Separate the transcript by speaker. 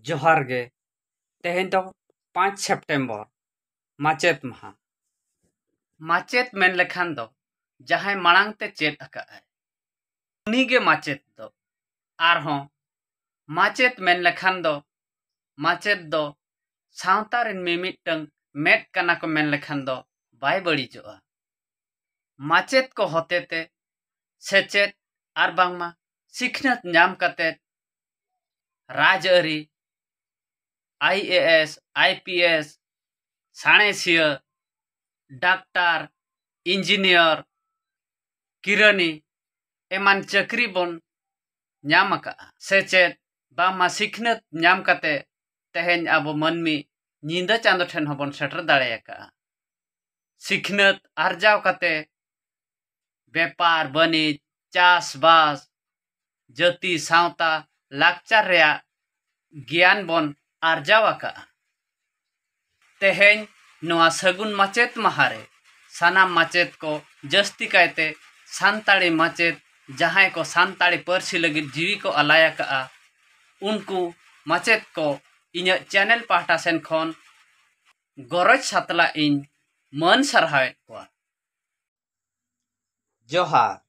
Speaker 1: जोहार गे तेहें दो 5 सेप्टेम्बर माचेत महा माचेत मेन लेखान दो जहां मांग ते चेत अकाय उनी गे माचेत दो आरहों माचेत मेन लेखान दो माचेत दो सावता रिन मिमिटंग मेट कना को मेन लेखान दो बाय बड़ीजोआ माचेत को होते ते सेचेत आर बांगमा सिखनत नाम कते राजअरी IAS IPS साणेसिया डाक्टर इंजीनियर किरानी एमान चक्री बन नाम का सेचेत बामा सिखनत नाम कते तेहेन अब मनमी नींदा चांदो ठेन हबन सेटर दाड़ेयाका सिखनत आरजाव कते व्यापार बनिज चास बास जाति सावता लाकचार रेया ज्ञान बन आरजावाका तेहेन नोआ सगुन माचेत महारे सानाम माचेत को जस्ती कायते सानताड़ी माचेत जहां को सानताड़ी पर्सी लगी जीवी को अलाया का उनको माचेत को इन चैनल पाटा सेन खन गरज सातला इन मन सरहाय को जोहार